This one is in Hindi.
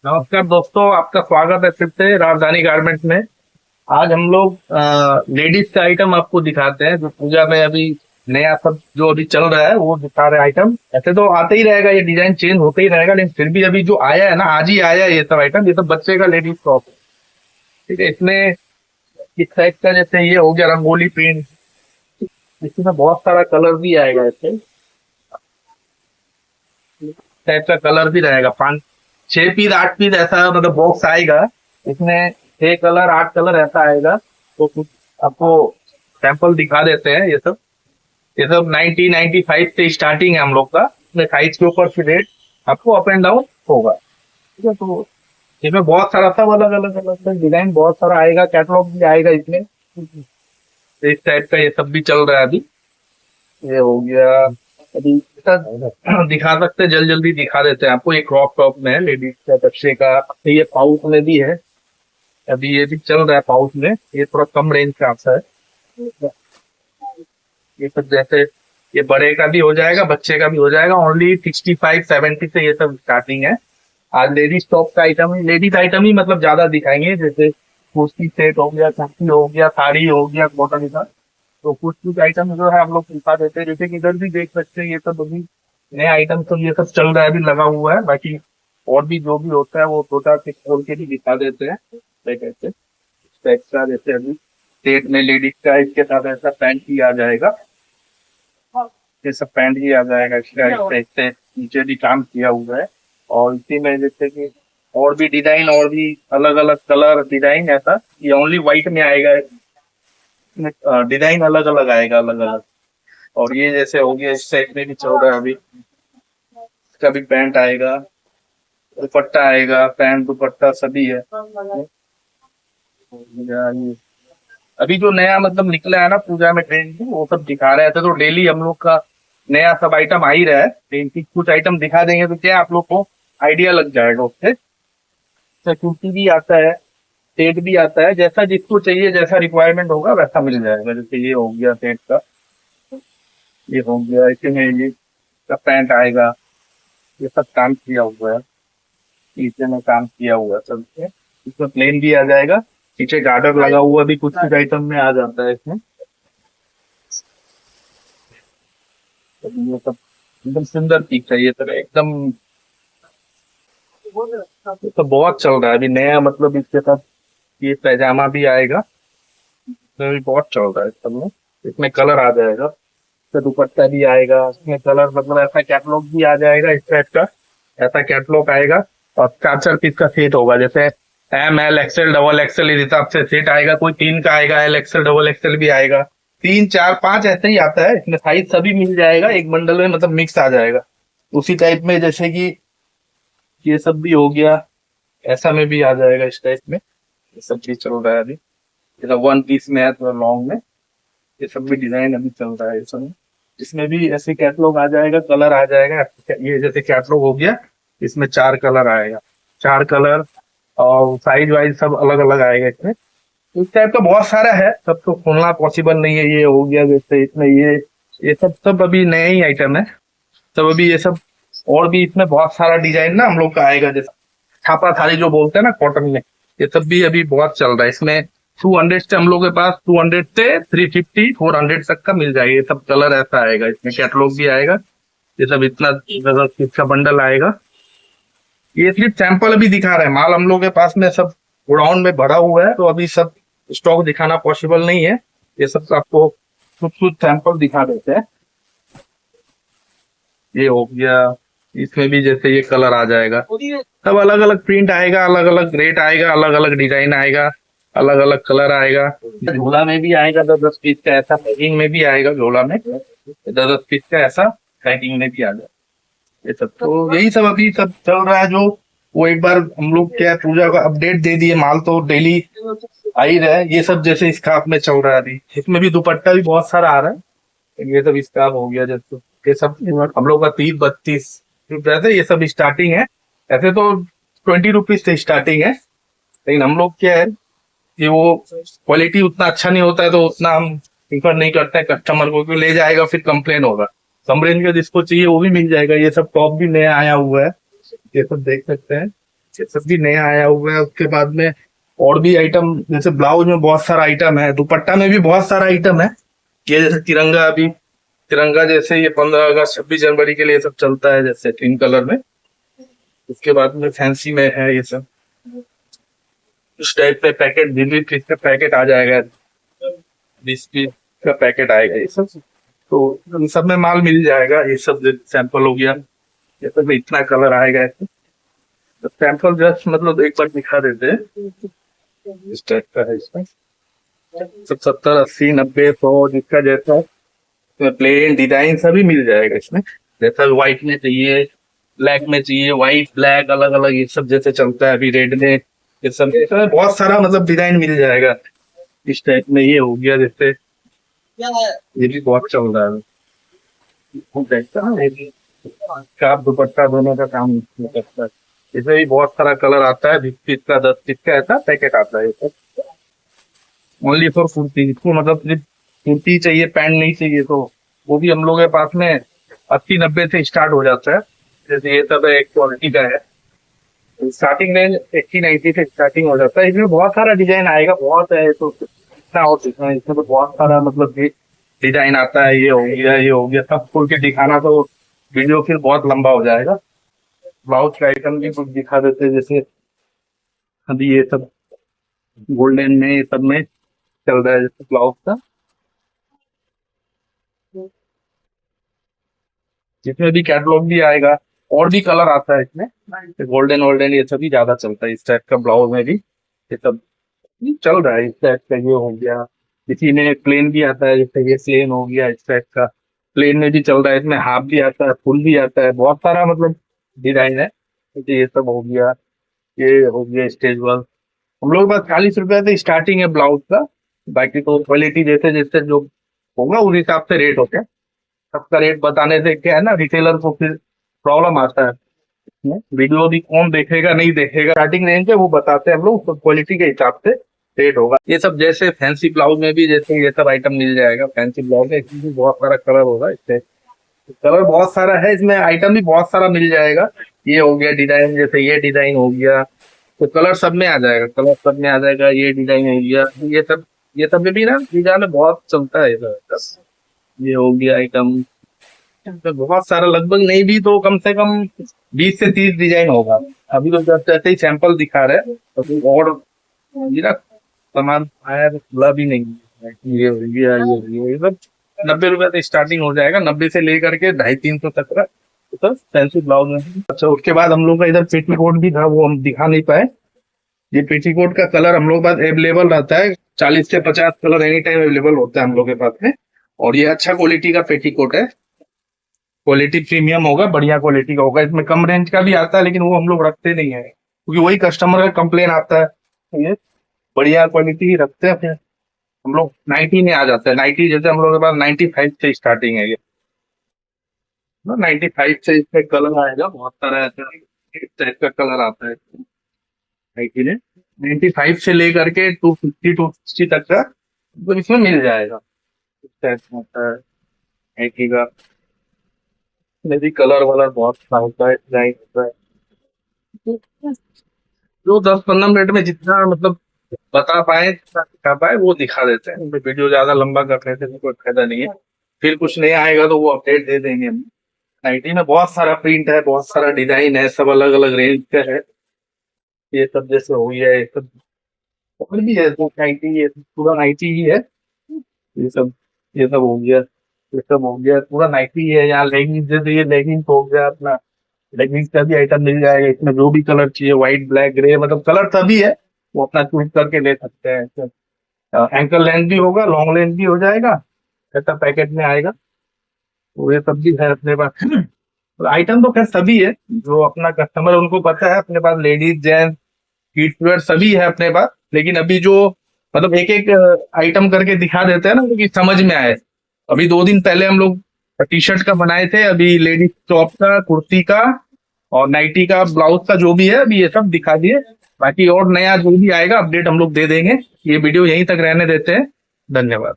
नमस्कार दोस्तों, आपका स्वागत है फिर से राजधानी गारमेंट में। आज हम लोग लेडीज का आइटम आपको दिखाते हैं जो पूजा में अभी नया सब जो अभी चल रहा है वो दिखा रहे हैं आइटम। ऐसे तो आते ही रहेगा, ये डिजाइन चेंज होते ही रहेगा, लेकिन फिर भी अभी जो आया है ना, आज ही आया है ये सब आइटम। ये सब बच्चे का लेडीज टॉप है। ठीक है, इसमें इस टाइप का जैसे ये हो गया रंगोली प्रिंट। इसमें बहुत सारा कलर भी आएगा, ऐसे टाइप का कलर भी रहेगा। 5 6 पीस 8 पीस ऐसा मतलब बॉक्स आएगा। इसमें 6 कलर 8 कलर ऐसा आएगा। तो कुछ आपको सैंपल दिखा देते हैं। ये सब 90 95 से स्टार्टिंग है हम लोग का। इसमें साइज के ऊपर फिर रेट आपको अप एंड डाउन होगा। ठीक है, तो इसमें बहुत सारा सब अलग अलग अलग डिजाइन बहुत सारा आएगा, कैटलॉग भी आएगा इसमें। तो इस टाइप का ये सब भी चल रहा है अभी। ये हो गया अभी इसका दिखा सकते हैं, जल्दी जल्दी दिखा देते हैं आपको। ये क्रॉप टॉप में है, लेडीज का बच्चे का। तो ये पाउच में भी है, अभी ये भी चल रहा है पाउच में। ये थोड़ा कम रेंज का आता है। ये सब जैसे ये बड़े का भी हो जाएगा, बच्चे का भी हो जाएगा। ओनली 65 70 से ये सब स्टार्टिंग है। आज लेडीज टॉप का आइटम है, लेडीज आइटम ही मतलब ज्यादा दिखाएंगे। जैसे कुर्ती सेट हो गया, कुर्ती हो गया, साड़ी हो गया, कॉटन का। तो कुछ कुछ आइटम जो है हम लोग दिखा देते हैं। जैसे कि इधर भी देख सकते हैं, ये सब अभी नया आइटम तो ये सब चल रहा है, अभी लगा हुआ है। बाकी और भी जो भी होता है वो छोटा से खोल के भी दिखा देते हैं। कैसे एक्स्ट्रा जैसे अभी सेट में लेडीज का इसके साथ ऐसा पैंट ही आ जाएगा। ये सब पैंट ही आ जाएगा इसका, इससे नीचे भी काम किया हुआ है। और इसी में जैसे कि और भी डिजाइन और भी अलग अलग कलर डिजाइन ऐसा। ये ओनली व्हाइट में आएगा, डिजाइन अलग अलग आएगा अलग अलग। और ये जैसे हो गया इस टाइप में भी चल रहा है अभी। इसका भी पैंट आएगा, दुपट्टा आएगा, पैंट दुपट्टा सभी है। ये अभी जो नया मतलब निकला है ना पूजा में ट्रेंड वो सब दिखा रहे थे। तो डेली हम लोग का नया सब आइटम आ ही रहा है, लेकिन कुछ आइटम दिखा देंगे तो क्या आप लोग को आइडिया लग जाएगा उससे। कुर्ती भी आता है, सेट भी आता है, जैसा जिसको चाहिए जैसा रिक्वायरमेंट होगा वैसा मिल जाएगा। जैसे ये हो गया सेट का, ये हो गया इसमें ये का पैंट आएगा। ये सब काम किया हुआ है, नीचे में काम किया हुआ है सब पे। इसमें प्लेन भी आ जाएगा, पीछे गार्डर लगा हुआ भी कुछ कुछ आइटम में आ जाता है इसमें। तो ये सब एकदम सुंदर पीस है, ये सब एकदम ये तो बहुत चल रहा है अभी नया। मतलब इसके साथ ये पैजामा भी आएगा, तो अभी बहुत चल रहा है इस सब में। इसमें कलर आ जाएगा, इसका दुपट्टा भी आएगा, इसमें कलर मतलब ऐसा कैटलॉग भी आ जाएगा इस टाइप का। ऐसा कैटलॉग आएगा और 4 4 पीस का सेट होगा। जैसे ML XL XL इस हिसाब से सेट आएगा। कोई 3 का आएगा, LXL XL भी आएगा। 3 4 5 ऐसे ही आता है। इसमें साइज सभी मिल जाएगा एक बंडल में, मतलब मिक्स आ जाएगा उसी टाइप में। जैसे कि ये सब भी हो गया, ऐसा में भी आ जाएगा इस टाइप में। ये सब भी चल रहा है अभी। जैसा 1 पीस में है थोड़ा लॉन्ग में, ये सब भी डिजाइन अभी चल रहा है इस समय। इसमें भी ऐसे कैटलॉग आ जाएगा, कलर आ जाएगा। ये जैसे कैटलॉग हो गया, इसमें 4 कलर आएगा, 4 कलर और साइज वाइज सब अलग अलग आएगा इसमें। इस टाइप का बहुत सारा है, सब तो खोलना पॉसिबल नहीं है। ये हो गया जैसे इसमें ये सब सब अभी नया ही आइटम है सब अभी। ये सब और भी इसमें बहुत सारा डिजाइन ना हम लोग का आएगा। जैसे छापा थाली जो बोलते हैं ना कॉटन में, ये सब भी अभी बहुत चल रहा है। इसमें 200 से हम लोग के पास 200 से 350 400 तक का मिल जाएगा। ये सब कलर ऐसा आएगा, इसमें कैटलॉग भी आएगा। ये सब इतना इसका बंडल आएगा। ये सिर्फ सैंपल अभी दिखा रहे हैं, माल हम लोग के पास में सब गोडाउन में भरा हुआ है, तो अभी सब स्टॉक दिखाना पॉसिबल नहीं है। ये सब आपको कुछ कुछ सैंपल दिखा देते हैं। ये हो गया, इसमें भी जैसे ये कलर आ जाएगा, सब अलग अलग प्रिंट आएगा, अलग अलग रेट आएगा, अलग अलग डिजाइन आएगा, अलग अलग कलर आएगा। झोला में भी आएगा 10 10 पीस का ऐसा, पैकिंग में भी आएगा। झोला में 10 10 पीस का ऐसा पैकिंग में भी आ जाएगा। ये सब तो यही सब अभी सब चल रहा है। जो वो एक बार हम लोग क्या पूजा का अपडेट दे दिए, माल तो डेली आ ही रहा है। ये सब जैसे स्कार्फ में चल रहा है अभी, इसमें भी दुपट्टा भी बहुत सारा आ रहा है। ये सब स्कार्फ हो गया जैसे, ये सब हम लोग का 30 32 रुपए से ये सब स्टार्टिंग है। ऐसे तो 20 रुपीज से स्टार्टिंग है, लेकिन हम लोग क्या है कि वो क्वालिटी उतना अच्छा नहीं होता है, तो उतना हम प्रीफर नहीं करते हैं कस्टमर को, क्योंकि ले जाएगा फिर कंप्लेन होगा। कम रेंज का जिसको चाहिए वो भी मिल जाएगा। ये सब टॉप भी नया आया हुआ है, ये सब देख सकते हैं। ये सब भी नया आया हुआ है। उसके बाद में और भी आइटम, जैसे ब्लाउज में बहुत सारा आइटम है, दुपट्टा में भी बहुत सारा आइटम है। ये जैसे तिरंगा, अभी तिरंगा जैसे ये 15 अगस्त 26 जनवरी के लिए सब चलता है, जैसे 3 कलर में। उसके बाद में फैंसी में है ये सब, इस टाइप पे पैकेट 20-20 का पैकेट आ जाएगा, 20 पीस का पैकेट आएगा ये सब। तो इन सब में माल मिल जाएगा। ये सब सैंपल हो गया, ये सब में इतना कलर आएगा ऐसे। तो सैंपल जस्ट मतलब एक बार दिखा देते हैं, इस टाइप का है इसमें। सब 70, 80, 90, 100 जिसका जैसा प्लेन डिजाइन सभी मिल जाएगा इसमें। जैसा व्हाइट में चाहिए, ब्लैक में चाहिए, व्हाइट ब्लैक अलग अलग ये सब जैसे चलता है अभी रेड में, ये सब बहुत सारा मतलब डिजाइन मिल जाएगा इस टाइप में। ये हो गया जैसे, ये भी बहुत चल रहा है काप दुपट्टा दोनों का काम करता है। इसमें भी बहुत सारा कलर आता है, 20 पीस का 10 पीस का ऐसा पैकेट आता है। ओनली फॉर कुर्ती, इसको मतलब सिर्फ कुर्ती चाहिए, पैंट नहीं चाहिए, तो वो भी हम लोग के पास में 80-90 से स्टार्ट हो जाता है। जैसे ये सब एक क्वालिटी का है, स्टार्टिंग रेंज 80-90 से स्टार्टिंग हो जाता है। इसमें बहुत सारा डिजाइन आएगा, बहुत है तो कितना और दिखना है। इसमें तो बहुत सारा मतलब डिजाइन आता है। ये हो गया, ये हो गया, सब खोल के दिखाना तो वीडियो फिर बहुत लंबा हो जाएगा। ब्लाउज का आइटम भी कुछ दिखा देते हैं, जैसे अभी ये सब गोल्डन में ये सब में चल रहा है जैसे ब्लाउज का। जिसमें भी कैटलॉग भी आएगा, और भी कलर आता है इसमें, गोल्डन वोल्डन ये सभी ज्यादा चलता है इस टाइप का। ब्लाउज में भी ये सब चल रहा है इस टाइप का। ये हो गया, इसी में प्लेन भी आता है, जैसे ये प्लेन हो गया इस टाइप का। प्लेन में भी चल रहा है, इसमें हाफ भी आता है, फुल भी आता है, बहुत सारा मतलब डिजाइन है। जैसे ये सब हो गया, ये हो गया स्टेज वर्क। हम लोग के पास 40 रुपए से स्टार्टिंग है ब्लाउज का। बाकी तो क्वालिटी जैसे जैसे जो होगा उस हिसाब से रेट होते हैं। सबका रेट बताने से क्या है ना, रिटेलर को फिर प्रॉब्लम आता है। वीडियो भी कौन देखेगा नहीं देखेगा, स्टार्टिंग रेंज है वो बताते हैं हम लोग, तो क्वालिटी के हिसाब से रेट होगा। ये सब जैसे फैंसी ब्लाउज में भी जैसे ये सब आइटम मिल जाएगा। फैंसी ब्लाउज में इसमें भी बहुत सारा कलर होगा, इससे कलर बहुत सारा है इसमें, आइटम भी बहुत सारा मिल जाएगा। ये हो गया डिजाइन, जैसे ये डिजाइन हो गया, तो कलर सब में आ जाएगा, कलर सब में आ जाएगा। ये डिजाइन हो गया, ये सब में भी ना डिजाइन में बहुत चलता है ये हो गया आइटम। तो बहुत सारा, लगभग नहीं भी तो कम से कम 20 से 30 डिजाइन होगा। अभी तो जस्ट ऐसे ही सैंपल दिखा रहे हैं, तो और ये ना सामान आया तो खुला भी नहीं है। ये हो गया, ये सब 90 रुपए से स्टार्टिंग हो जाएगा, 90 से लेकर के 250-300 तक का तो फैंसी ब्लाउज में। अच्छा, उसके बाद हम लोग का इधर पेटीकोट भी था, वो हम दिखा नहीं पाए। ये पेटीकोट का कलर हम लोग पास अवेलेबल रहता है, 40 से 50 कलर एनी टाइम अवेलेबल होता है हम लोग के पास में। और ये अच्छा क्वालिटी का पेटीकोट है, क्वालिटी प्रीमियम होगा, बढ़िया क्वालिटी का होगा। इसमें कम रेंज का भी आता है, लेकिन वो हम लोग रखते नहीं है, क्योंकि वही कस्टमर का कंप्लेन आता है। ये बढ़िया क्वालिटी ही रखते हैं। फिर हम लोग 90 में आ जाते हैं। 90 जैसे हम लोग के पास 95 से स्टार्टिंग है। ये 95 से इसमें कलर आएगा, बहुत सारा ऐसा इस टाइप का कलर आता है 90 में। 95 से लेकर के 250-260 तक का मतलब इसमें मिल जाएगा। इस टाइप का होता है 90 का। इसमें भी कलर वलर बहुत सा होता है, डिजाइन होता है। जो 10-15 मिनट में जितना मतलब बता पाए, जितना दिखा पाए वो दिखा देते हैं। वीडियो ज्यादा लंबा करने से कोई फायदा नहीं है। फिर कुछ नहीं आएगा तो वो अपडेट दे देंगे हम। 90 में बहुत सारा प्रिंट है, बहुत सारा डिजाइन है, सब अलग अलग रेंज का है। ये सब जैसे हो गया, ये सब और भी है तो 90, ये पूरा 90 ही है। ये सब हो गया, ये सब हो गया, पूरा 90 है। यहाँ लेगिंग्स जैसे ये लेगिंग्स हो गया अपना, लेगिंग्स का भी आइटम मिल जाएगा। इसमें जो भी कलर चाहिए, व्हाइट ब्लैक ग्रे, मतलब कलर सभी है, वो अपना चूज करके ले सकते हैं। एंकल लेंथ भी होगा, लॉन्ग लेंथ भी हो जाएगा, ऐसा पैकेट में आएगा। तो ये सब भी है अपने पास। आइटम तो खैर सभी है, जो अपना कस्टमर उनको पता है। अपने पास लेडीज जेंट्स किड्स वेयर सभी है अपने पास, लेकिन अभी जो मतलब एक एक आइटम करके दिखा देते हैं ना, कि समझ में आए। अभी 2 दिन पहले हम लोग टी शर्ट का बनाए थे, अभी लेडीज टॉप का, कुर्ती का और नाइटी का, ब्लाउज का जो भी है अभी ये सब दिखा दिए। बाकी और नया जो भी आएगा अपडेट हम लोग दे देंगे। ये वीडियो यहीं तक रहने देते हैं। धन्यवाद।